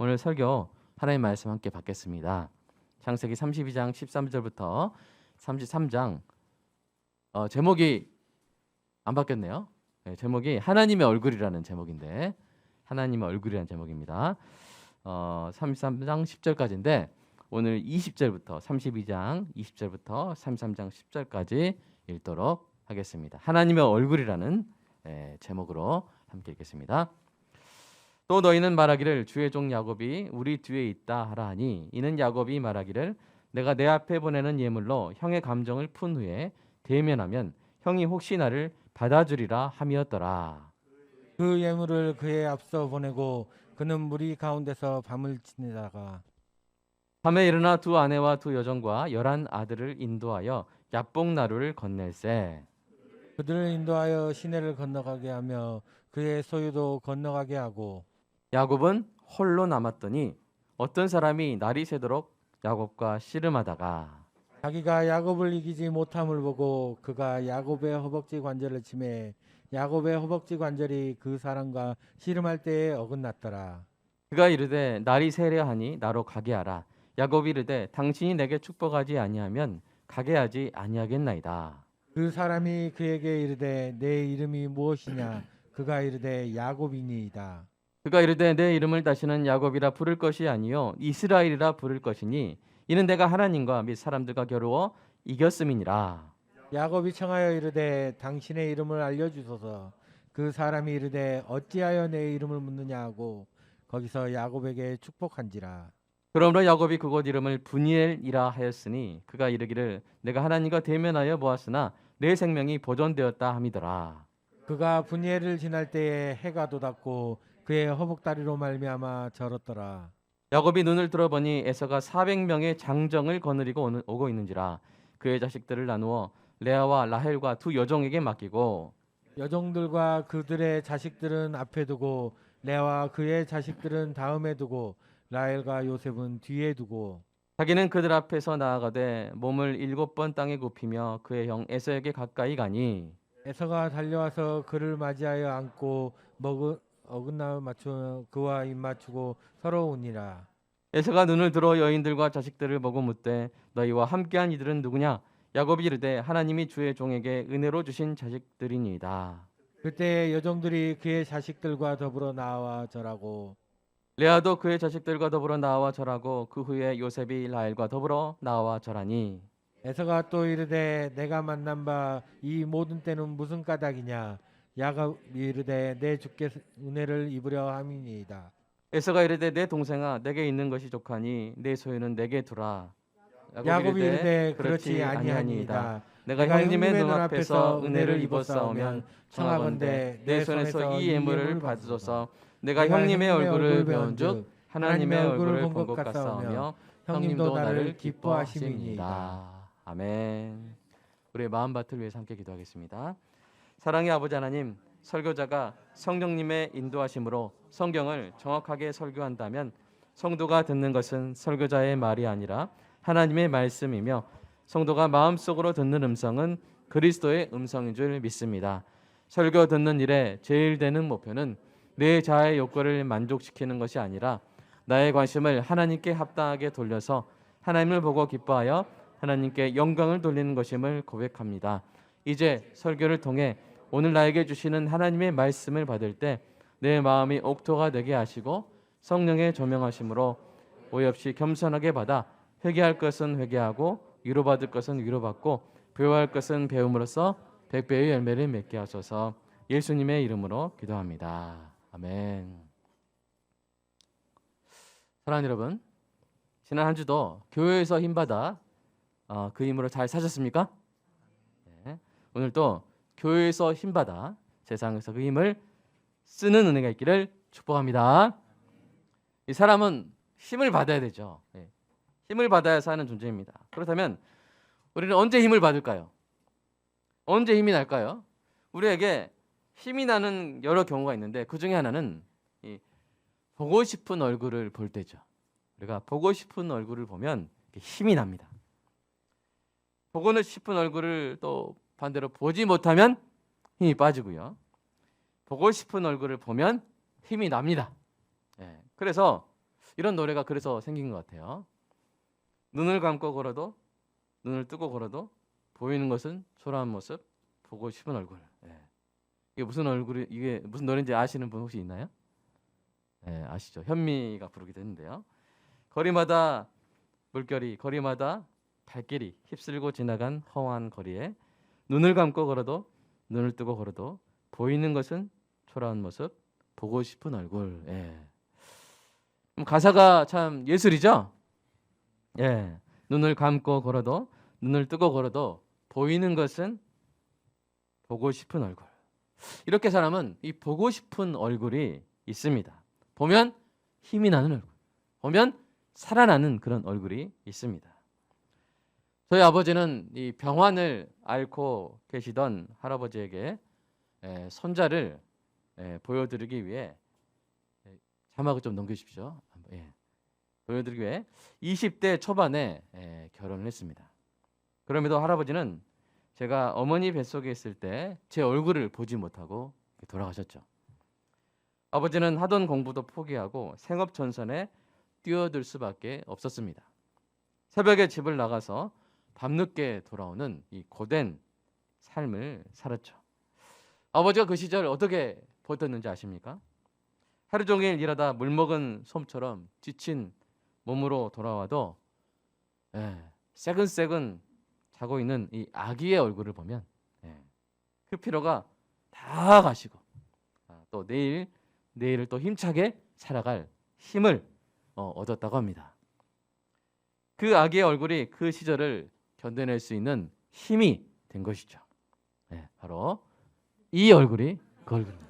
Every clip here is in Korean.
오늘 설교 하나님 말씀 함께 받겠습니다. 창세기 32장 13절부터 33장 제목이 안 바뀌었네요. 네, 제목이 하나님의 얼굴이라는 제목인데 하나님의 얼굴이라는 제목입니다. 33장 10절까지인데 오늘 20절부터 32장 20절부터 33장 10절까지 읽도록 하겠습니다. 하나님의 얼굴이라는 제목으로 함께 읽겠습니다. 또 너희는 말하기를 주의 종 야곱이 우리 뒤에 있다 하라 하니 이는 야곱이 말하기를 내가 내 앞에 보내는 예물로 형의 감정을 푼 후에 대면하면 형이 혹시 나를 받아주리라 함이었더라. 그 예물을 그의 앞서 보내고 그는 무리 가운데서 밤을 지내다가 밤에 일어나 두 아내와 두 여종과 11 아들을 인도하여 야복 나루를 건넬세. 그들을 인도하여 시내를 건너가게 하며 그의 소유도 건너가게 하고 야곱은 홀로 남았더니 어떤 사람이 날이 새도록 야곱과 씨름하다가 자기가 야곱을 이기지 못함을 보고 그가 야곱의 허벅지 관절을 치매 야곱의 허벅지 관절이 그 사람과 씨름할 때에 어긋났더라. 그가 이르되 날이 새려 하니 나로 가게 하라. 야곱이 이르되 당신이 내게 축복하지 아니하면 가게 하지 아니하겠나이다. 그 사람이 그에게 이르되 내 이름이 무엇이냐? 그가 이르되 야곱이니이다. 그가 이르되 내 이름을 다시는 야곱이라 부를 것이 아니요 이스라엘이라 부를 것이니 이는 내가 하나님과 및 사람들과 겨루어 이겼음이니라. 야곱이 청하여 이르되 당신의 이름을 알려주소서. 그 사람이 이르되 어찌하여 내 이름을 묻느냐 하고 거기서 야곱에게 축복한지라. 그러므로 야곱이 그곳 이름을 분이엘이라 하였으니 그가 이르기를 내가 하나님과 대면하여 보았으나 내 생명이 보존되었다 함이더라. 그가 분이엘을 지날 때에 해가 돋았고 그의 허벅다리로 말미암아 절었더라. 야곱이 눈을 들어보니 에서가 400명의 장정을 거느리고 오고 있는지라. 그의 자식들을 나누어 레아와 라헬과 두 여종에게 맡기고 여종들과 그들의 자식들은 앞에 두고 레아와 그의 자식들은 다음에 두고 라헬과 요셉은 뒤에 두고 자기는 그들 앞에서 나아가되 몸을 7번 땅에 굽히며 그의 형 에서에게 가까이 가니 에서가 달려와서 그를 맞이하여 안고 어긋나을 맞추어 그와 입 맞추고 서로 우니라. 에서가 눈을 들어 여인들과 자식들을 보고 묻되 너희와 함께한 이들은 누구냐? 야곱이 이르되 하나님이 주의 종에게 은혜로 주신 자식들이니이다. 그때 여종들이 그의 자식들과 더불어 나와 절하고 레아도 그의 자식들과 더불어 나와 절하고 그 후에 요셉이 라헬과 더불어 나와 절하니 에서가 또 이르되 내가 만난 바 이 모든 때는 무슨 까닭이냐? 야곱이 이르되 내 주께 은혜를 입으려 함이니이다. 에서가 이르되 내 동생아 내게 있는 것이 족하니 내 소유는 내게 두라. 야곱이 이르되 그렇지 아니하니이다. 내가 형님의 눈앞에서 은혜를 입었사오면 청하건대 내 손에서 이 예물을 받으소서. 내가 형님의 얼굴을 배운즉 하나님의 얼굴을 본 것 같사오며 형님도 나를 기뻐하심이니이다. 아멘. 우리의 마음밭을 위해서 함께 기도하겠습니다. 사랑의 아버지 하나님, 설교자가 성령님의 인도하심으로 성경을 정확하게 설교한다면 성도가 듣는 것은 설교자의 말이 아니라 하나님의 말씀이며 성도가 마음속으로 듣는 음성은 그리스도의 음성인 줄 믿습니다. 설교 듣는 일에 제일 되는 목표는 내 자아의 욕구를 만족시키는 것이 아니라 나의 관심을 하나님께 합당하게 돌려서 하나님을 보고 기뻐하여 하나님께 영광을 돌리는 것임을 고백합니다. 이제 설교를 통해 오늘 나에게 주시는 하나님의 말씀을 받을 때 내 마음이 옥토가 되게 하시고 성령의 조명하심으로 오해 없이 겸손하게 받아 회개할 것은 회개하고 위로받을 것은 위로받고 배워야 할 것은 배움으로써 백배의 열매를 맺게 하소서. 예수님의 이름으로 기도합니다. 아멘. 사랑하는 여러분, 지난 한 주도 교회에서 힘받아 그 힘으로 잘 사셨습니까? 네. 오늘 또 교회에서 힘받아 세상에서 그 힘을 쓰는 은혜가 있기를 축복합니다. 이 사람은 힘을 받아야 되죠. 네. 힘을 받아야 사는 존재입니다. 그렇다면 우리는 언제 힘을 받을까요? 언제 힘이 날까요? 우리에게 힘이 나는 여러 경우가 있는데 그 중에 하나는 보고 싶은 얼굴을 볼 때죠. 우리가 보고 싶은 얼굴을 보면 힘이 납니다. 보고 싶은 얼굴을 또 반대로 보지 못하면 힘이 빠지고요. 보고 싶은 얼굴을 보면 힘이 납니다. 그래서 이런 노래가 그래서 생긴 것 같아요. 눈을 감고 걸어도 눈을 뜨고 걸어도 보이는 것은 초라한 모습, 보고 싶은 얼굴. 예. 이게 무슨 얼굴이 이게 무슨 노래인지 아시는 분 혹시 있나요? 예, 아시죠? 현미가 부르기도 했는데요. 거리마다 물결이 거리마다 발길이 휩쓸고 지나간 험한 거리에 눈을 감고 걸어도 눈을 뜨고 걸어도 보이는 것은 초라한 모습, 보고 싶은 얼굴. 예. 가사가 참 예술이죠. 예. 눈을 감고 걸어도 눈을 뜨고 걸어도 보이는 것은 보고 싶은 얼굴. 이렇게 사람은 이 보고 싶은 얼굴이 있습니다. 보면 힘이 나는 얼굴, 보면 살아나는 그런 얼굴이 있습니다. 저희 아버지는 이 병환을 앓고 계시던 할아버지에게 손자를 보여드리기 위해 자막을 좀 넘겨주십시오. 보여드리기 위해 20대 초반에 결혼을 했습니다. 그럼에도 할아버지는 제가 어머니 뱃속에 있을 때 제 얼굴을 보지 못하고 돌아가셨죠. 아버지는 하던 공부도 포기하고 생업전선에 뛰어들 수밖에 없었습니다. 새벽에 집을 나가서 밤늦게 돌아오는 이 고된 삶을 살았죠. 아버지가 그 시절 어떻게 버텼는지 아십니까? 하루 종일 일하다 물먹은 솜처럼 지친 몸으로 돌아와도 새근새근 자고 있는 이 아기의 얼굴을 보면 그 피로가 다 가시고 또 내일을 또 힘차게 살아갈 힘을 얻었다고 합니다. 그 아기의 얼굴이 그 시절을 견뎌낼 수 있는 힘이 된 것이죠. 바로 이 얼굴이 그 얼굴입니다.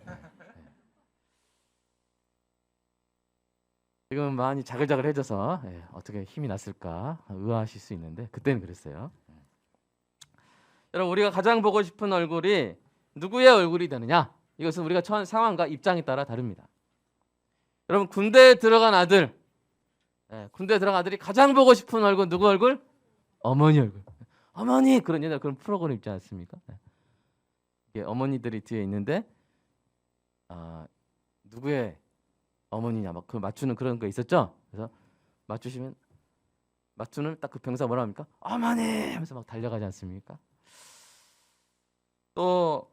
지금 많이 자글자글해져서 어떻게 힘이 났을까 의아하실 수 있는데 그때는 그랬어요. 여러분, 우리가 가장 보고 싶은 얼굴이 누구의 얼굴이 되느냐? 이것은 우리가 처한 상황과 입장에 따라 다릅니다. 여러분, 군대에 들어간 아들이 가장 보고 싶은 얼굴 누구 얼굴? 어머니 얼굴. 어머니 그런 옛날 그런 프로그램 있지 않습니까? 이게 어머니들이 뒤에 있는데 누구의 어머니냐 막 그 맞추는 그런 거 있었죠. 그래서 맞추시면 맞추는 딱 그 병사 뭐라 합니까? 어머니 하면서 막 달려가지 않습니까? 또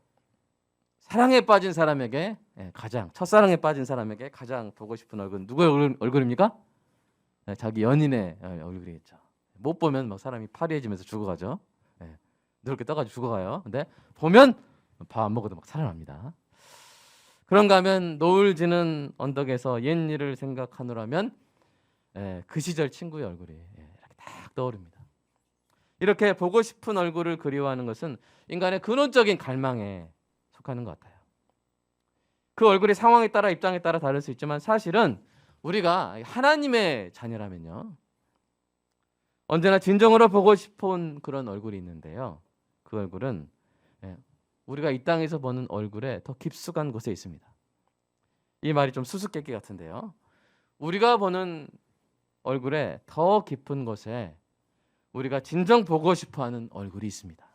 사랑에 빠진 사람에게 첫사랑에 빠진 사람에게 가장 보고 싶은 얼굴 누구의 얼굴입니까? 자기 연인의 얼굴이겠죠. 못 보면 막 사람이 파리해지면서 죽어가죠. 누렇게 떠가지고 죽어가요. 근데 보면 밥 안 먹어도 막 살아납니다. 그런가 하면 노을 지는 언덕에서 옛일을 생각하노라면 그 시절 친구의 얼굴이 이렇게 딱 떠오릅니다. 이렇게 보고 싶은 얼굴을 그리워하는 것은 인간의 근원적인 갈망에 속하는 것 같아요. 그 얼굴이 상황에 따라 입장에 따라 다를 수 있지만 사실은 우리가 하나님의 자녀라면요, 언제나 진정으로 보고 싶은 그런 얼굴이 있는데요. 그 얼굴은 우리가 이 땅에서 보는 얼굴에 더 깊숙한 곳에 있습니다. 이 말이 좀 수수께끼 같은데요. 우리가 보는 얼굴에 더 깊은 곳에 우리가 진정 보고 싶어하는 얼굴이 있습니다.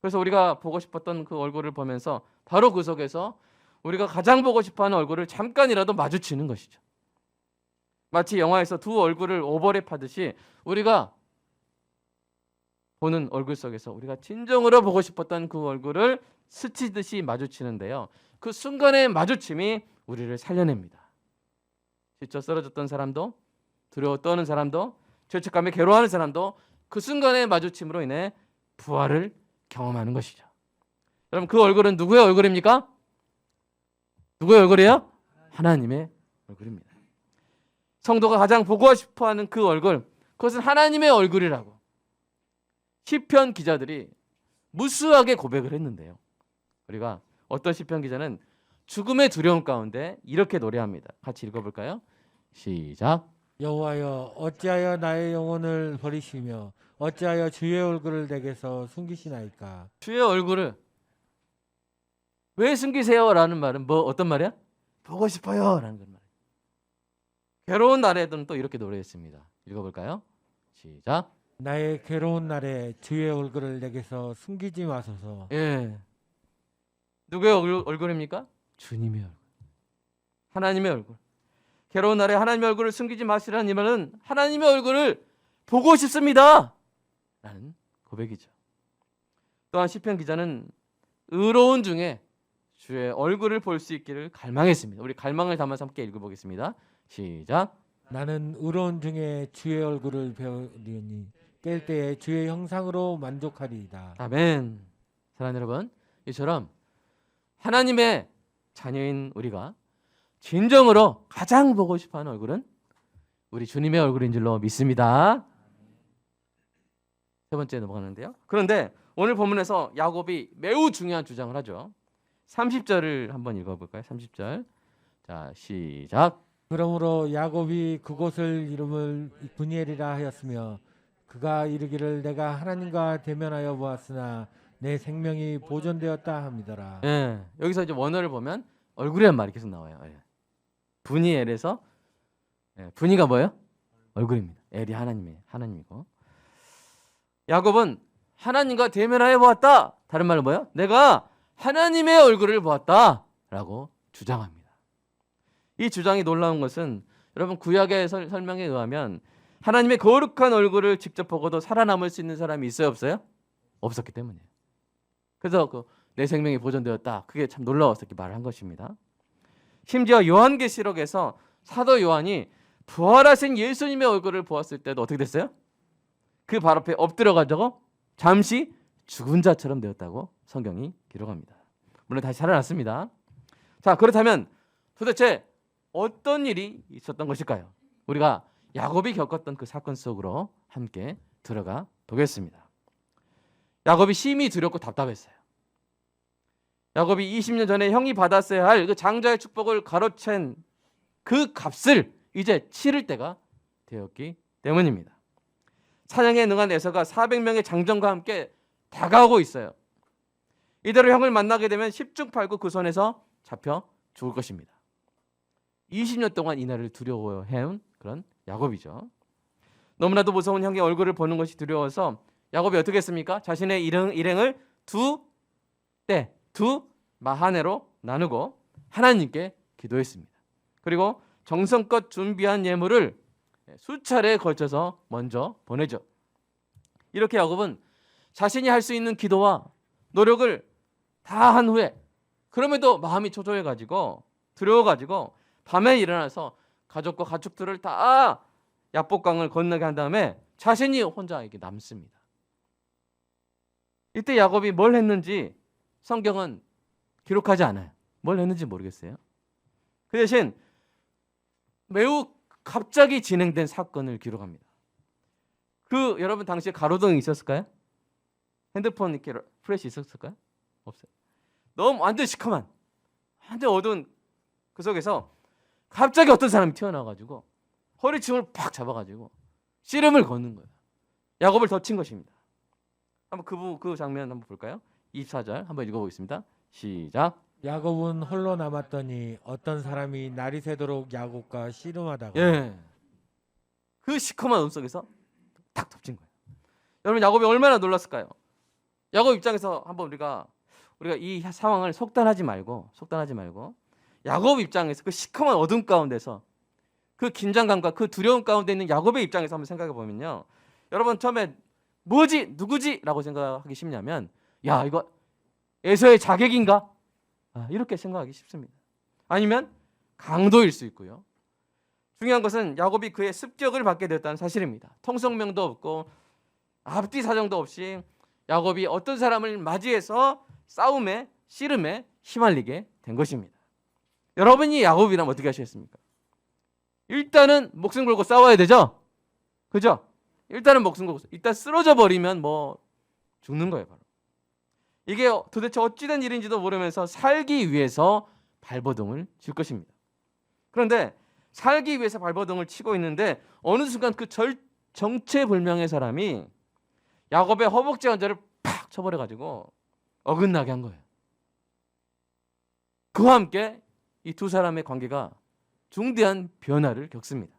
그래서 우리가 보고 싶었던 그 얼굴을 보면서 바로 그 속에서 우리가 가장 보고 싶어하는 얼굴을 잠깐이라도 마주치는 것이죠. 마치 영화에서 두 얼굴을 오버랩하듯이 우리가 보는 얼굴 속에서 우리가 진정으로 보고 싶었던 그 얼굴을 스치듯이 마주치는데요. 그 순간의 마주침이 우리를 살려냅니다. 지쳐 쓰러졌던 사람도, 두려워 떠는 사람도, 죄책감에 괴로워하는 사람도 그 순간의 마주침으로 인해 부활을 경험하는 것이죠. 여러분, 그 얼굴은 누구의 얼굴입니까? 누구의 얼굴이에요? 하나님의 얼굴입니다. 성도가 가장 보고 싶어하는 그 얼굴, 그것은 하나님의 얼굴이라고 시편 기자들이 무수하게 고백을 했는데요. 우리가 어떤 시편 기자는 죽음의 두려움 가운데 이렇게 노래합니다. 같이 읽어볼까요? 시작. 여호와여, 어찌하여 나의 영혼을 버리시며 어찌하여 주의 얼굴을 내게서 숨기시나이까. 주의 얼굴을 왜 숨기세요? 라는 말은 어떤 말이야? 보고 싶어요 라는 그 말이에요. 괴로운 날에는 또 이렇게 노래했습니다. 읽어볼까요? 시작. 나의 괴로운 날에 주의 얼굴을 내게서 숨기지 마소서. 누구의 얼굴입니까? 주님의 얼굴, 하나님의 얼굴. 괴로운 날에 하나님의 얼굴을 숨기지 마시라는 이 말은 하나님의 얼굴을 보고 싶습니다 라는 고백이죠. 또한 시편 기자는 의로운 중에 주의 얼굴을 볼 수 있기를 갈망했습니다. 우리 갈망을 담아서 함께 읽어보겠습니다. 시작. 나는 의로운 중에 주의 얼굴을 배우리니 깰 때에 주의 형상으로 만족하리이다. 아멘. 사랑하는 여러분, 이처럼 하나님의 자녀인 우리가 진정으로 가장 보고 싶어하는 얼굴은 우리 주님의 얼굴인 줄로 믿습니다. 세 번째 넘어가는데요. 그런데 오늘 본문에서 야곱이 매우 중요한 주장을 하죠. 30절을 한번 읽어볼까요? 30절. 자, 시작. 그러므로 야곱이 그곳을 이름을 분이엘이라 하였으며 그가 이르기를 내가 하나님과 대면하여 보았으나 내 생명이 보존되었다 함이더라. 예, 여기서 이제 원어를 보면 얼굴이란 말이 계속 나와요. 예. 분이엘에서 분이가 뭐예요? 얼굴입니다. 엘이 하나님이고 야곱은 하나님과 대면하여 보았다. 다른 말로 뭐예요? 내가 하나님의 얼굴을 보았다라고 주장합니다. 이 주장이 놀라운 것은 여러분 구약의 설명에 의하면 하나님의 거룩한 얼굴을 직접 보고도 살아남을 수 있는 사람이 있어요, 없어요? 없었기 때문이에요. 그래서 내 생명이 보존되었다. 그게 참 놀라워서 이렇게 말을 한 것입니다. 심지어 요한계시록에서 사도 요한이 부활하신 예수님의 얼굴을 보았을 때도 어떻게 됐어요? 그 발 앞에 엎드려가지고 잠시 죽은 자처럼 되었다고 성경이 기록합니다. 물론 다시 살아났습니다. 자, 그렇다면 도대체 어떤 일이 있었던 것일까요? 우리가 야곱이 겪었던 그 사건 속으로 함께 들어가 보겠습니다. 야곱이 심히 두렵고 답답했어요. 야곱이 20년 전에 형이 받았어야 할 그 장자의 축복을 가로챈 그 값을 이제 치를 때가 되었기 때문입니다. 사냥에 능한 에서가 400명의 장정과 함께 다가오고 있어요. 이대로 형을 만나게 되면 10중 8구 그 손에서 잡혀 죽을 것입니다. 20년 동안 이 날을 두려워해온 그런 야곱이죠. 너무나도 무서운 형의 얼굴을 보는 것이 두려워서 야곱이 어떻게 했습니까? 자신의 일행을 두 마하네로 나누고 하나님께 기도했습니다. 그리고 정성껏 준비한 예물을 수차례에 걸쳐서 먼저 보내죠. 이렇게 야곱은 자신이 할 수 있는 기도와 노력을 다 한 후에 그럼에도 마음이 초조해가지고 두려워가지고 밤에 일어나서 가족과 가축들을 다 야복강을 건너게 한 다음에 자신이 혼자 이렇게 남습니다. 이때 야곱이 뭘 했는지 성경은 기록하지 않아요. 뭘 했는지 모르겠어요. 그 대신 매우 갑자기 진행된 사건을 기록합니다. 여러분 당시에 가로등이 있었을까요? 핸드폰 이렇게 플래시 있었을까요? 없어요. 너무 완전 시커먼, 완전 어두운 그 속에서 갑자기 어떤 사람이 튀어나와가지고 허리춤을 팍 잡아가지고 씨름을 거는 거예요. 야곱을 덮친 것입니다. 한번 그 장면 한번 볼까요? 24절 한번 읽어보겠습니다. 시작. 야곱은 홀로 남았더니 어떤 사람이 날이 새도록 야곱과 씨름하다가 그 시커먼 어둠 속에서 탁 덮친 거예요. 여러분 야곱이 얼마나 놀랐을까요? 야곱 입장에서 한번 우리가 이 상황을 속단하지 말고 야곱 입장에서 그 시커먼 어둠 가운데서 그 긴장감과 그 두려움 가운데 있는 야곱의 입장에서 한번 생각해 보면요. 여러분 처음에 뭐지? 누구지? 라고 생각하기 쉽냐면 야 이거 에서의 자객인가? 이렇게 생각하기 쉽습니다. 아니면 강도일 수 있고요. 중요한 것은 야곱이 그의 습격을 받게 되었다는 사실입니다. 통성명도 없고 앞뒤 사정도 없이 야곱이 어떤 사람을 맞이해서 싸움에 씨름에 휘말리게 된 것입니다. 여러분이 야곱이라면 어떻게 하시겠습니까? 일단은 목숨 걸고 싸워야 되죠? 그죠? 일단은 목숨 걸고 일단 쓰러져 버리면 뭐 죽는 거예요. 바로. 이게 도대체 어찌된 일인지도 모르면서 살기 위해서 발버둥을 칠 것입니다. 그런데 살기 위해서 발버둥을 치고 있는데 어느 순간 그 정체불명의 사람이 야곱의 허벅지 관절을 팍 쳐버려가지고 어긋나게 한 거예요. 그와 함께 이 두 사람의 관계가 중대한 변화를 겪습니다.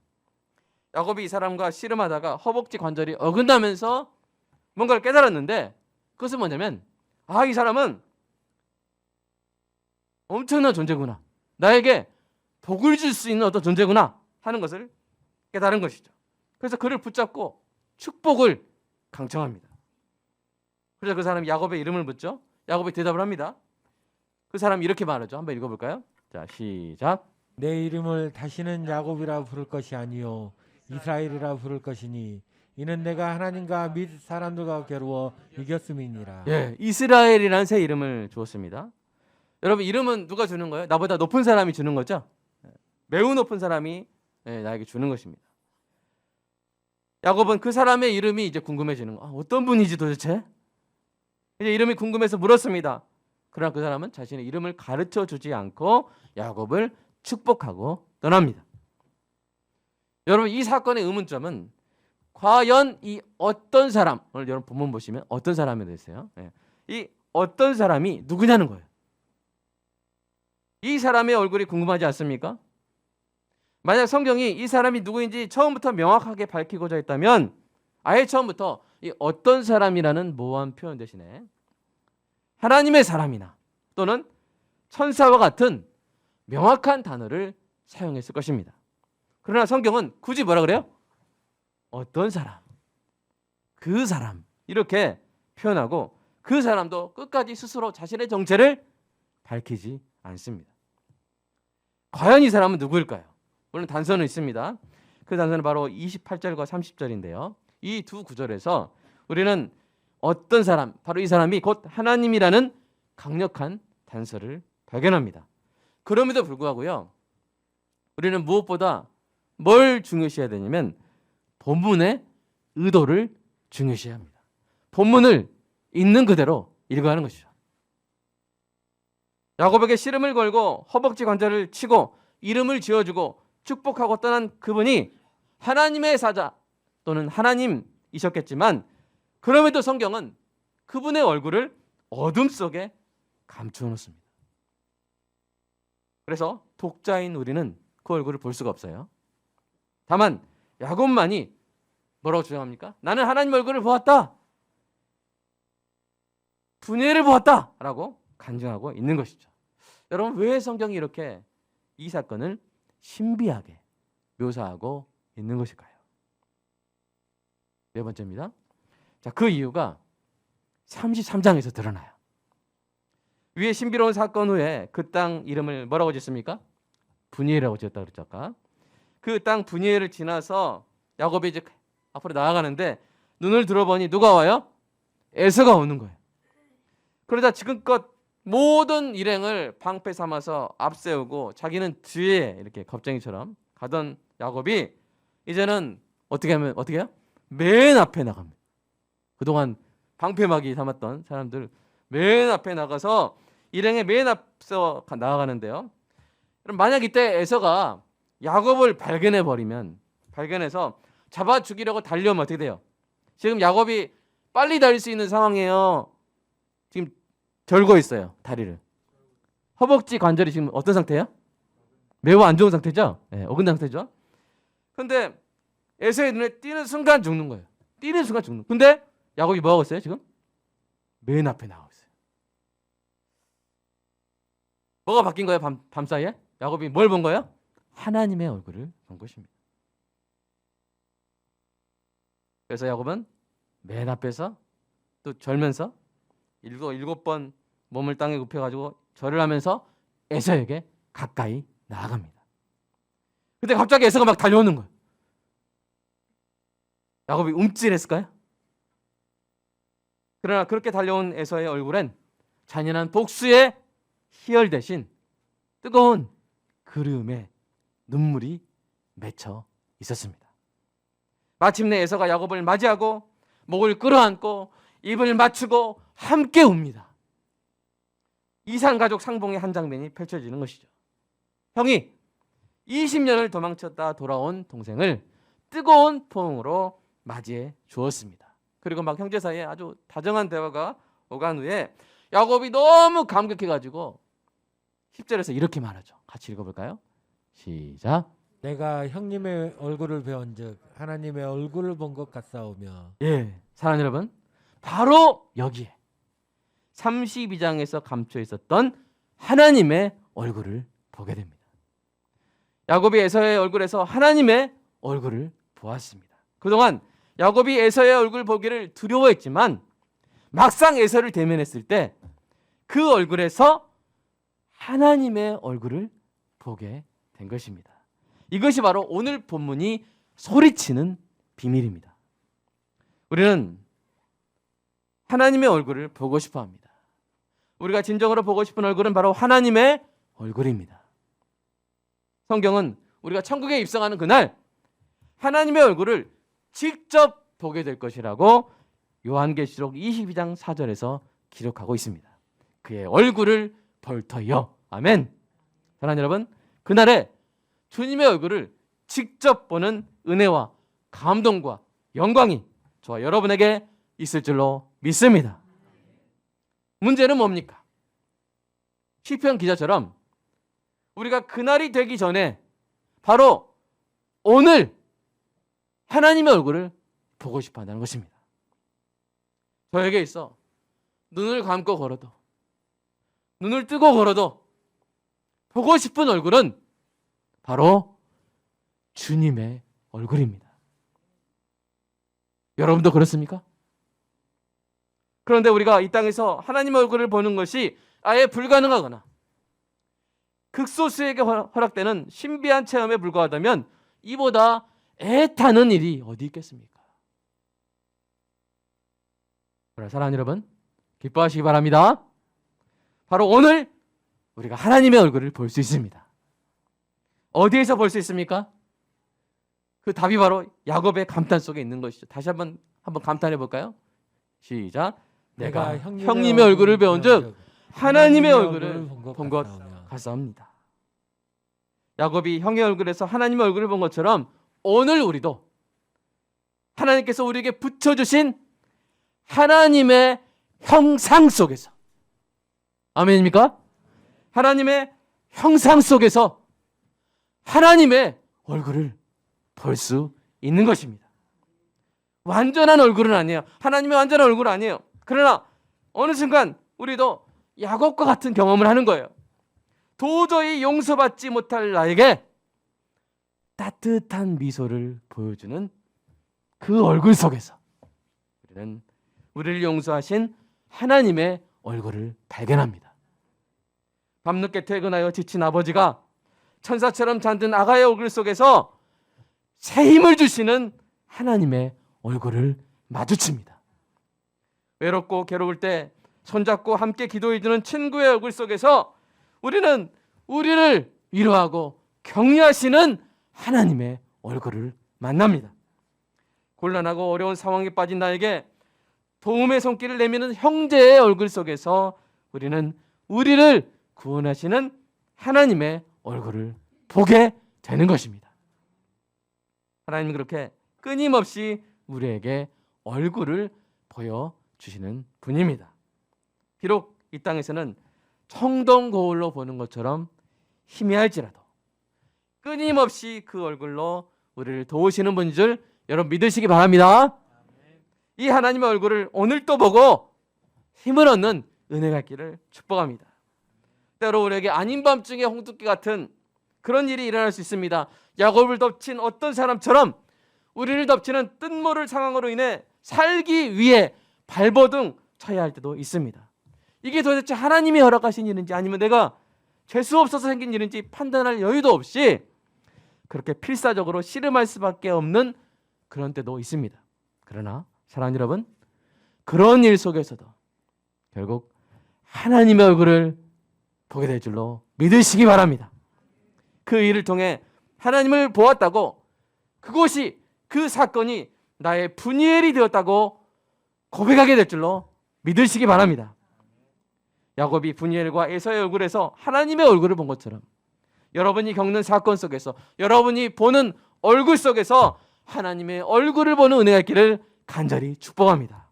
야곱이 이 사람과 씨름하다가 허벅지 관절이 어긋나면서 뭔가를 깨달았는데 그것은 뭐냐면 이 사람은 엄청난 존재구나. 나에게 복을 줄 수 있는 어떤 존재구나 하는 것을 깨달은 것이죠. 그래서 그를 붙잡고 축복을 강청합니다. 그래서 그 사람이 야곱의 이름을 묻죠. 야곱이 대답을 합니다. 그 사람이 이렇게 말하죠. 한번 읽어볼까요? 자, 시작. 내 이름을 다시는 야곱이라 부를 것이 아니요 이스라엘이라 부를 것이니 이는 내가 하나님과 및 사람들과 겨루어 이겼음이니라. 예, 이스라엘이라는 새 이름을 주었습니다. 여러분, 이름은 누가 주는 거예요? 나보다 높은 사람이 주는 거죠. 매우 높은 사람이 나에게 주는 것입니다. 야곱은 그 사람의 이름이 이제 궁금해지는 거. 어떤 분이지 도대체? 이제 이름이 궁금해서 물었습니다. 그러나 그 사람은 자신의 이름을 가르쳐 주지 않고 야곱을 축복하고 떠납니다. 여러분, 이 사건의 의문점은 과연 이 어떤 사람, 오늘 여러분 본문 보시면 어떤 사람이 되세요? 이 어떤 사람이 누구냐는 거예요. 이 사람의 얼굴이 궁금하지 않습니까? 만약 성경이 이 사람이 누구인지 처음부터 명확하게 밝히고자 했다면 아예 처음부터 이 어떤 사람이라는 모호한 표현 대신에 하나님의 사람이나 또는 천사와 같은 명확한 단어를 사용했을 것입니다. 그러나 성경은 굳이 뭐라 그래요? 어떤 사람, 그 사람 이렇게 표현하고 그 사람도 끝까지 스스로 자신의 정체를 밝히지 않습니다. 과연 이 사람은 누구일까요? 물론 단서는 있습니다. 그 단서는 바로 28절과 30절인데요. 이 두 구절에서 우리는 어떤 사람, 바로 이 사람이 곧 하나님이라는 강력한 단서를 발견합니다. 그럼에도 불구하고요, 우리는 무엇보다 뭘 중요시해야 되냐면 본문의 의도를 중요시해야 합니다. 본문을 있는 그대로 읽어야 하는 것이죠. 야곱에게 씨름을 걸고 허벅지 관절을 치고 이름을 지어주고 축복하고 떠난 그분이 하나님의 사자 또는 하나님이셨겠지만 그럼에도 성경은 그분의 얼굴을 어둠 속에 감추어 놓습니다. 그래서 독자인 우리는 그 얼굴을 볼 수가 없어요. 다만 야곱만이 뭐라고 주장합니까? 나는 하나님 얼굴을 보았다. 분예를 보았다. 라고 간증하고 있는 것이죠. 여러분, 왜 성경이 이렇게 이 사건을 신비하게 묘사하고 있는 것일까요? 네 번째입니다. 자, 그 이유가 33장에서 드러나요. 위에 신비로운 사건 후에 그 땅 이름을 뭐라고 짓습니까? 분이엘이라고 지었다 그랬죠. 아까. 그 땅 분이엘을 지나서 야곱이 이제 앞으로 나아가는데 눈을 들어보니 누가 와요? 에서가 오는 거예요. 그러자 지금껏 모든 일행을 방패 삼아서 앞세우고 자기는 뒤에 이렇게 겁쟁이처럼 가던 야곱이 이제는 어떻게 해요? 맨 앞에 나갑니다. 그동안 방패막이 삼았던 사람들 맨 앞에 나가서 일행의 맨 앞서 나아가는데요. 그럼 만약 이때 에서가 야곱을 발견해서 잡아 죽이려고 달려오면 어떻게 돼요? 지금 야곱이 빨리 달릴 수 있는 상황이에요. 지금 절고 있어요, 다리를. 허벅지 관절이 지금 어떤 상태예요? 매우 안 좋은 상태죠? 네, 어긋난 상태죠. 근데 에서의 눈에 띄는 순간 죽는 거예요. 띄는 순간 죽는. 근데 야곱이 뭐 하고 있어요, 지금? 맨 앞에 나오고 있어요. 뭐가 바뀐 거예요, 밤 사이에? 야곱이 뭘 본 거예요? 하나님의 얼굴을 본 것입니다. 그래서 야곱은 맨 앞에서 또 절면서 일곱 번 몸을 땅에 굽혀가지고 절을 하면서 에서에게 가까이 나아갑니다. 근데 갑자기 에서가 막 달려오는 거예요. 야곱이 움찔했을까요? 그러나 그렇게 달려온 에서의 얼굴엔 잔인한 복수의 희열 대신 뜨거운 그리움의 눈물이 맺혀 있었습니다. 마침내 에서가 야곱을 맞이하고 목을 끌어안고 입을 맞추고 함께 웁니다. 이산가족 상봉의 한 장면이 펼쳐지는 것이죠. 형이 20년을 도망쳤다 돌아온 동생을 뜨거운 포옹으로 맞이해 주었습니다. 그리고 막 형제 사이에 아주 다정한 대화가 오간 후에 야곱이 너무 감격해가지고 10절에서 이렇게 말하죠. 같이 읽어볼까요? 시작. 내가 형님의 얼굴을 배운즉 하나님의 얼굴을 본 것 같사오며. 예, 사랑하는 여러분, 바로 여기에 32장에서 감춰 있었던 하나님의 얼굴을 보게 됩니다. 야곱이 에서의 얼굴에서 하나님의 얼굴을 보았습니다. 그동안 야곱이 에서의 얼굴 보기를 두려워했지만 막상 에서를 대면했을 때 그 얼굴에서 하나님의 얼굴을 보게 된 것입니다. 이것이 바로 오늘 본문이 소리치는 비밀입니다. 우리는 하나님의 얼굴을 보고 싶어 합니다. 우리가 진정으로 보고 싶은 얼굴은 바로 하나님의 얼굴입니다. 성경은 우리가 천국에 입성하는 그날 하나님의 얼굴을 직접 보게 될 것이라고 요한계시록 22장 4절에서 기록하고 있습니다. 그의 얼굴을 볼 터이요. 아멘. 사랑하는 여러분, 그날에 주님의 얼굴을 직접 보는 은혜와 감동과 영광이 저와 여러분에게 있을 줄로 믿습니다. 문제는 뭡니까? 시편 기자처럼 우리가 그날이 되기 전에 바로 오늘 하나님의 얼굴을 보고 싶어 한다는 것입니다. 저에게 있어 눈을 감고 걸어도 눈을 뜨고 걸어도 보고 싶은 얼굴은 바로 주님의 얼굴입니다. 여러분도 그렇습니까? 그런데 우리가 이 땅에서 하나님의 얼굴을 보는 것이 아예 불가능하거나 극소수에게 허락되는 신비한 체험에 불과하다면 이보다 애타는 일이 어디 있겠습니까? 그러나 사랑하는 여러분, 기뻐하시기 바랍니다. 바로 오늘 우리가 하나님의 얼굴을 볼 수 있습니다. 어디에서 볼 수 있습니까? 그 답이 바로 야곱의 감탄 속에 있는 것이죠. 다시 한번 감탄해 볼까요? 시작. 내가 형님의 얼굴을 배운즉 하나님의 얼굴을 본 것 같사옵니다. 야곱이 형의 얼굴에서 하나님의 얼굴을 본 것처럼 오늘 우리도 하나님께서 우리에게 붙여주신 하나님의 형상 속에서, 아멘입니까? 하나님의 형상 속에서 하나님의 얼굴을 볼 수 있는 것입니다. 완전한 얼굴은 아니에요. 하나님의 완전한 얼굴은 아니에요. 그러나 어느 순간 우리도 야곱과 같은 경험을 하는 거예요. 도저히 용서받지 못할 나에게 따뜻한 미소를 보여주는 그 얼굴 속에서 우리는 우리를 용서하신 하나님의 얼굴을 발견합니다. 밤늦게 퇴근하여 지친 아버지가 천사처럼 잠든 아가의 얼굴 속에서 새 힘을 주시는 하나님의 얼굴을 마주칩니다. 외롭고 괴로울 때 손잡고 함께 기도해주는 친구의 얼굴 속에서 우리는 우리를 위로하고 격려하시는 하나님의 얼굴을 만납니다. 곤란하고 어려운 상황에 빠진 나에게 도움의 손길을 내미는 형제의 얼굴 속에서 우리는 우리를 구원하시는 하나님의 얼굴을 보게 되는 것입니다. 하나님은 그렇게 끊임없이 우리에게 얼굴을 보여주시는 분입니다. 비록 이 땅에서는 청동 거울로 보는 것처럼 희미할지라도 끊임없이 그 얼굴로 우리를 도우시는 분인 줄 여러분 믿으시기 바랍니다. 이 하나님의 얼굴을 오늘 또 보고 힘을 얻는 은혜가 있기를 축복합니다. 때로 우리에게 아닌 밤중에 홍두깨 같은 그런 일이 일어날 수 있습니다. 야곱을 덮친 어떤 사람처럼 우리를 덮치는 뜻모를 상황으로 인해 살기 위해 발버둥 쳐야 할 때도 있습니다. 이게 도대체 하나님이 허락하신 일인지 아니면 내가 재수 없어서 생긴 일인지 판단할 여유도 없이 그렇게 필사적으로 씨름할 수밖에 없는 그런 때도 있습니다. 그러나 사랑하는 여러분, 그런 일 속에서도 결국 하나님의 얼굴을 보게 될 줄로 믿으시기 바랍니다. 그 일을 통해 하나님을 보았다고 그것이 그 사건이 나의 분이엘이 되었다고 고백하게 될 줄로 믿으시기 바랍니다. 야곱이 분이엘과 에서의 얼굴에서 하나님의 얼굴을 본 것처럼 여러분이 겪는 사건 속에서 여러분이 보는 얼굴 속에서 하나님의 얼굴을 보는 은혜가 있기를 간절히 축복합니다.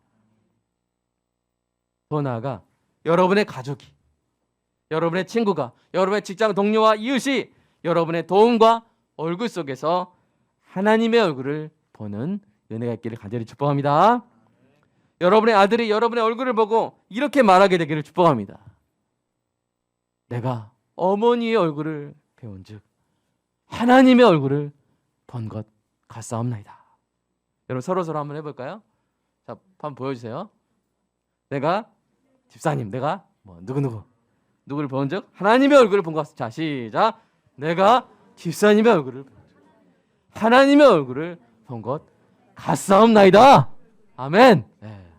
더 나아가 여러분의 가족이, 여러분의 친구가, 여러분의 직장 동료와 이웃이 여러분의 도움과 얼굴 속에서 하나님의 얼굴을 보는 은혜가 있기를 간절히 축복합니다. 여러분의 아들이 여러분의 얼굴을 보고 이렇게 말하게 되기를 축복합니다. 내가 어머니의 얼굴을 배운즉 하나님의 얼굴을 본 것 같사옵나이다. 여러분 서로 한번 해볼까요? 자, 한번 보여주세요. 내가 집사님, 내가 누구를 본즉 하나님의 얼굴을 본 것 같습니다. 자, 시작. 내가 집사님의 얼굴을 하나님의 얼굴을 본 것 같사옵나이다. 아멘. 네.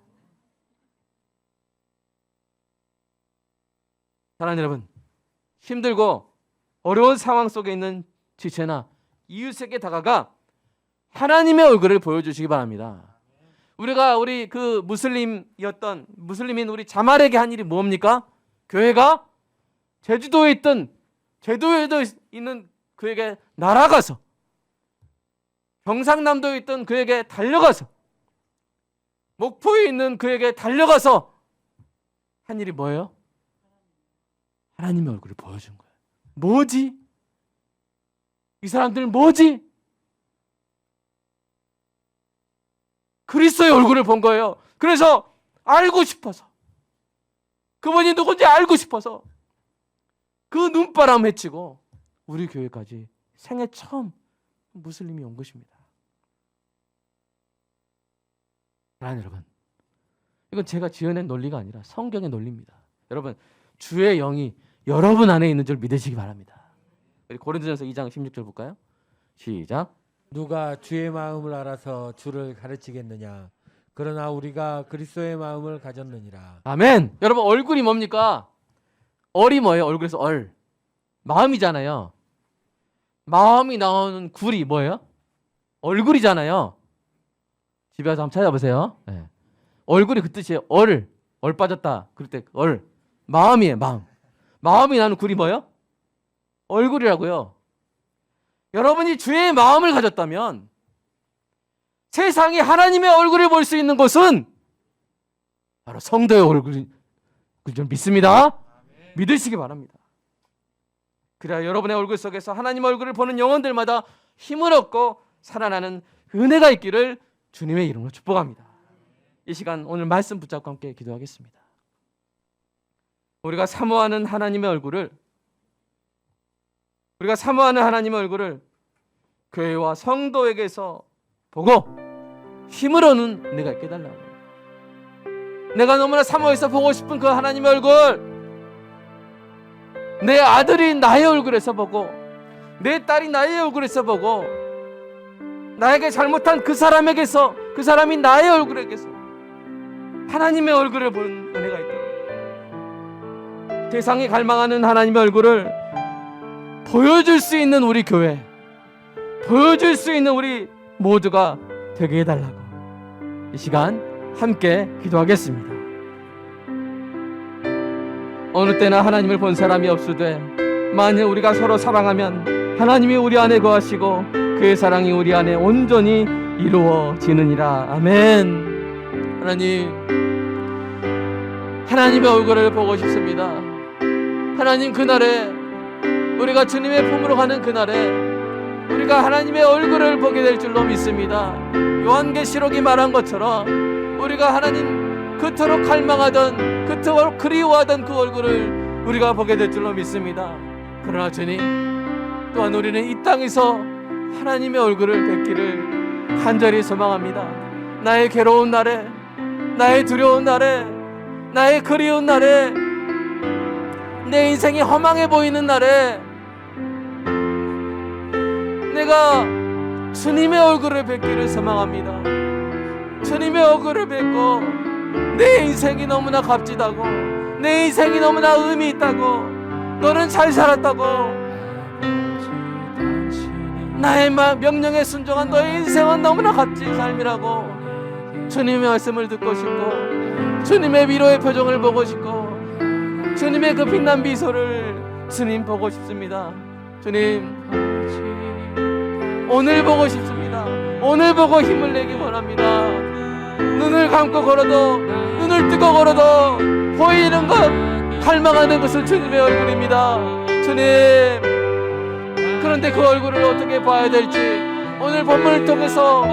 사랑하는 여러분, 힘들고 어려운 상황 속에 있는 지체나 이웃에게 다가가 하나님의 얼굴을 보여주시기 바랍니다. 우리 그 무슬림인 우리 자말에게 한 일이 뭡니까? 교회가 제주도에 있는 그에게 날아가서, 경상남도에 있던 그에게 달려가서, 목포에 있는 그에게 달려가서 한 일이 뭐예요? 하나님의 얼굴을 보여준 거예요. 뭐지? 이 사람들 뭐지? 그리스도의 얼굴을 본 거예요. 그래서 알고 싶어서, 그분이 누군지 알고 싶어서 그 눈바람 헤치고 우리 교회까지 생애 처음 무슬림이 온 것입니다. 사랑하는 여러분, 이건 제가 지어낸 논리가 아니라 성경의 논리입니다. 여러분, 주의 영이 여러분 안에 있는 줄 믿으시기 바랍니다. 우리 고린도전서 2장 16절 볼까요? 시작. 누가 주의 마음을 알아서 주를 가르치겠느냐? 그러나 우리가 그리스도의 마음을 가졌느니라. 아멘. 여러분, 얼굴이 뭡니까? 얼이 뭐예요? 얼굴에서 얼. 마음이잖아요. 마음이 나오는 굴이 뭐예요? 얼굴이잖아요. 집에 가서 한번 찾아보세요. 네. 얼굴이 그 뜻이에요. 얼 빠졌다. 그럴 때 얼. 마음이에요. 마음이 나는 굴이 뭐예요? 얼굴이라고요. 여러분이 주의 마음을 가졌다면 세상이 하나님의 얼굴을 볼 수 있는 곳은 바로 성도의 얼굴인 줄 믿습니다. 믿으시기 바랍니다. 그래야 여러분의 얼굴 속에서 하나님 얼굴을 보는 영혼들마다 힘을 얻고 살아나는 은혜가 있기를 주님의 이름으로 축복합니다. 이 시간 오늘 말씀 붙잡고 함께 기도하겠습니다. 우리가 사모하는 하나님의 얼굴을 교회와 성도에게서 보고 힘을 얻는 은혜가 있게 해달라고. 내가 너무나 사모해서 보고 싶은 그 하나님의 얼굴, 내 아들이 나의 얼굴에서 보고, 내 딸이 나의 얼굴에서 보고, 나에게 잘못한 그 사람에게서, 그 사람이 나의 얼굴에게서 하나님의 얼굴을 보는 은혜가 있다. 세상이 갈망하는 하나님의 얼굴을 보여줄 수 있는 우리 교회, 보여줄 수 있는 우리 모두가 되게 해달라고 이 시간 함께 기도하겠습니다. 어느 때나 하나님을 본 사람이 없으되 만일 우리가 서로 사랑하면 하나님이 우리 안에 거하시고 그의 사랑이 우리 안에 온전히 이루어지느니라. 아멘. 하나님의 얼굴을 보고 싶습니다. 하나님, 그날에 우리가 주님의 품으로 가는 그날에 우리가 하나님의 얼굴을 보게 될 줄로 믿습니다. 요한계시록이 말한 것처럼 우리가 하나님 그토록 갈망하던, 그토록 그리워하던 그 얼굴을 우리가 보게 될 줄로 믿습니다. 그러나 주님, 또한 우리는 이 땅에서 하나님의 얼굴을 뵙기를 간절히 소망합니다. 나의 괴로운 날에, 나의 두려운 날에, 나의 그리운 날에, 내 인생이 허망해 보이는 날에 내가 주님의 얼굴을 뵙기를 소망합니다. 주님의 얼굴을 뵙고 내 인생이 너무나 값지다고, 내 인생이 너무나 의미 있다고, 너는 잘 살았다고, 나의 명령에 순종한 너의 인생은 너무나 값진 삶이라고 주님의 말씀을 듣고 싶고, 주님의 위로의 표정을 보고 싶고, 주님의 그 빛난 미소를 주님 보고 싶습니다. 주님, 오늘 보고 싶습니다. 오늘 보고 힘을 내기 원합니다. 눈을 감고 걸어도, 눈을 뜨고 걸어도 보이는 것, 갈망하는 것은 주님의 얼굴입니다. 주님, 그런데 그 얼굴을 어떻게 봐야 될지 오늘 본문을 통해서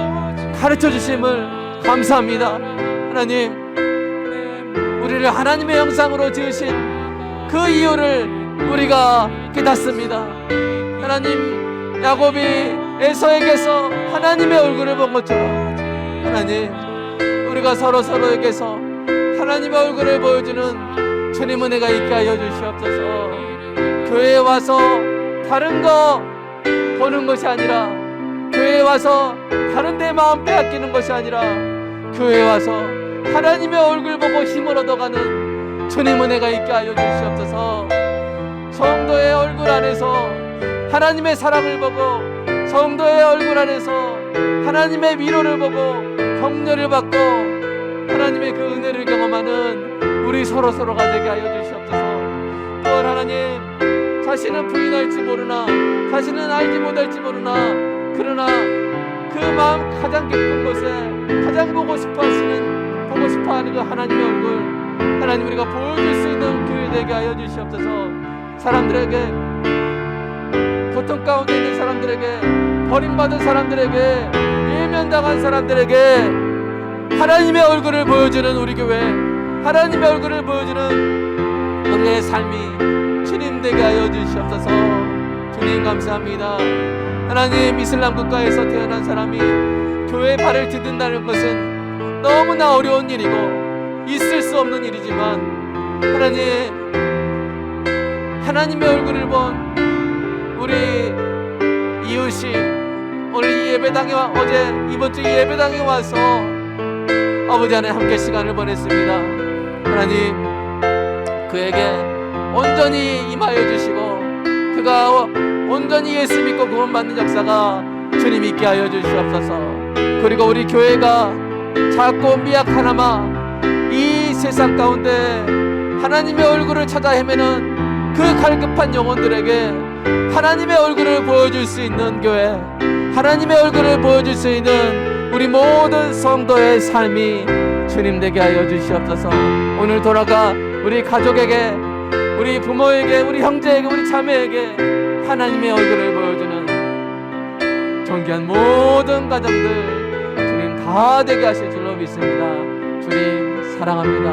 가르쳐 주심을 감사합니다. 하나님, 우리를 하나님의 형상으로 지으신 그 이유를 우리가 깨닫습니다. 하나님, 야곱이 에서에게서 하나님의 얼굴을 본 것처럼 하나님, 우리가 서로에게서 하나님의 얼굴을 보여주는 주님 은혜가 있게 하여 주시옵소서. 교회에 와서 다른 거 보는 것이 아니라, 교회에 와서 다른 데 마음 빼앗기는 것이 아니라, 교회에 와서 하나님의 얼굴 보고 힘을 얻어가는 주님 은혜가 있게 하여 주시옵소서. 성도의 얼굴 안에서 하나님의 사랑을 보고, 성도의 얼굴 안에서 하나님의 위로를 보고 격려를 받고 하나님의 그 은혜를 경험하는 우리 서로가 되게 하여 주시옵소서. 또한 하나님, 자신은 부인할지 모르나, 자신은 알지 못할지 모르나, 그러나 그 마음 가장 깊은 곳에 가장 보고 싶어하는 그 하나님의 얼굴, 하나님 우리가 보여줄 수 있는 교회 되게 하여 주시옵소서. 사람들에게, 고통 가운데 있는 사람들에게, 버림받은 사람들에게, 외면당한 사람들에게 하나님의 얼굴을 보여주는 우리 교회, 하나님의 얼굴을 보여주는 우리의 삶이 주님 되게 하여 주시옵소서. 주님 감사합니다. 하나님, 이슬람 국가에서 태어난 사람이 교회에 발을 디딘다는 것은 너무나 어려운 일이고 있을 수 없는 일이지만, 하나님의 얼굴을 본 우리 이웃이 오늘 이 예배당에 어제 이번 주 예배당에 와서 아버지 안에 함께 시간을 보냈습니다. 하나님, 그에게 온전히 임하여 주시고 그가 온전히 예수 믿고 구원받는 역사가 주님 있게 하여 주시옵소서. 그리고 우리 교회가 작고 미약하나마 이 세상 가운데 하나님의 얼굴을 찾아 헤매는 그 갈급한 영혼들에게 하나님의 얼굴을 보여줄 수 있는 교회, 하나님의 얼굴을 보여줄 수 있는 우리 모든 성도의 삶이 주님 되게 하여 주시옵소서. 오늘 돌아가 우리 가족에게, 우리 부모에게, 우리 형제에게, 우리 자매에게 하나님의 얼굴을 보여주는 존귀한 모든 가정들 주님 다 되게 하실 줄로 믿습니다. 주님 사랑합니다.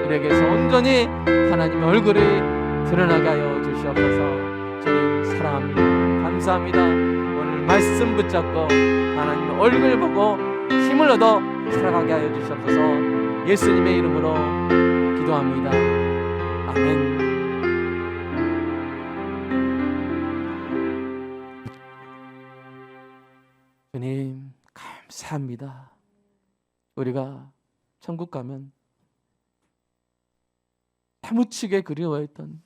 우리에게서 온전히 하나님의 얼굴이 드러나게 하여 주시옵소서. 주님 사랑합니다. 감사합니다. 오늘 말씀 붙잡고 하나님의 얼굴 보고 힘을 얻어 살아가게 하여 주시옵소서. 예수님의 이름으로 기도합니다. 아멘. 주님 감사합니다. 우리가 천국 가면 사무치게 그리워했던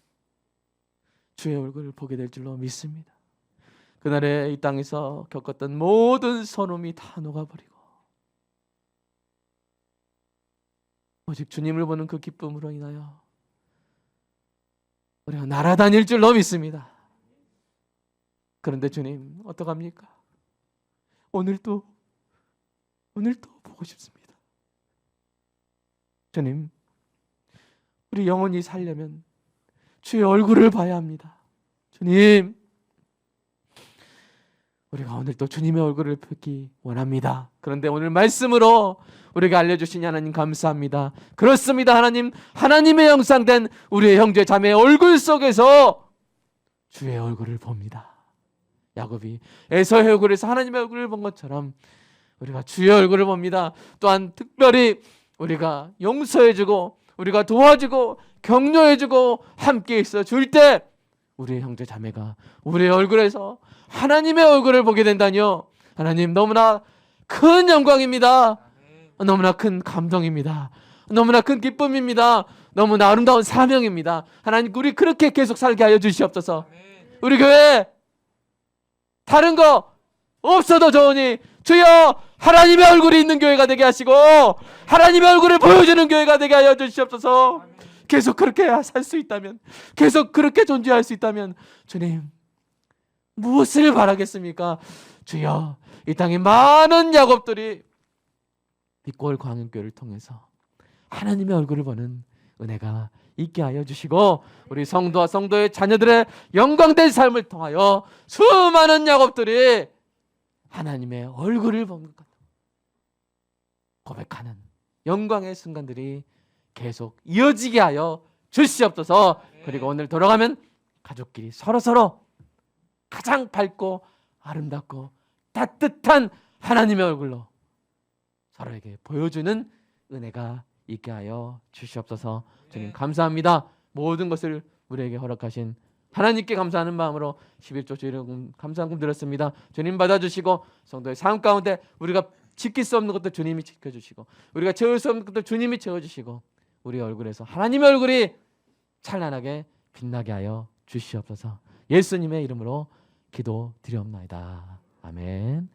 주의 얼굴을 보게 될 줄로 믿습니다. 그날에 이 땅에서 겪었던 모든 서름이 다 녹아버리고 오직 주님을 보는 그 기쁨으로 인하여 우리가 날아다닐 줄로 믿습니다. 그런데 주님 어떡합니까? 오늘도 보고 싶습니다. 주님, 우리 영혼이 살려면 주의 얼굴을 봐야 합니다. 주님, 우리가 오늘도 주님의 얼굴을 보기 원합니다. 그런데 오늘 말씀으로 우리가 알려주신 하나님 감사합니다. 그렇습니다. 하나님의 형상된 우리의 형제 자매의 얼굴 속에서 주의 얼굴을 봅니다. 야곱이 에서의 얼굴에서 하나님의 얼굴을 본 것처럼 우리가 주의 얼굴을 봅니다. 또한 특별히 우리가 용서해주고 우리가 도와주고 격려해주고 함께 있어 줄 때 우리의 형제 자매가 우리의 얼굴에서 하나님의 얼굴을 보게 된다니요. 하나님 너무나 큰 영광입니다. 너무나 큰 감동입니다. 너무나 큰 기쁨입니다. 너무나 아름다운 사명입니다. 하나님 우리 그렇게 계속 살게 하여 주시옵소서. 우리 교회 다른 거 없어도 좋으니 주여 하나님의 얼굴이 있는 교회가 되게 하시고 하나님의 얼굴을 보여주는 교회가 되게 하여 주시옵소서. 계속 그렇게 살 수 있다면, 계속 그렇게 존재할 수 있다면 주님 무엇을 바라겠습니까? 주여 이 땅에 많은 야곱들이 빛골 광흥교회를 통해서 하나님의 얼굴을 보는 은혜가 있게 하여 주시고 우리 성도와 성도의 자녀들의 영광된 삶을 통하여 수많은 야곱들이 하나님의 얼굴을 보는 것 고백하는 영광의 순간들이 계속 이어지게 하여 주시옵소서. 그리고 오늘 돌아가면 가족끼리 서로 가장 밝고 아름답고 따뜻한 하나님의 얼굴로 서로에게 보여주는 은혜가 있게 하여 주시옵소서. 주님 감사합니다. 모든 것을 우리에게 허락하신 하나님께 감사하는 마음으로 11조 주일금 감사함 드렸습니다. 주님 받아주시고 성도의 삶 가운데 우리가 지킬 수 없는 것들 주님이 지켜주시고 우리가 채울 수 없는 것들 주님이 채워주시고 우리 얼굴에서 하나님의 얼굴이 찬란하게 빛나게 하여 주시옵소서. 예수님의 이름으로 기도드리옵나이다. 아멘.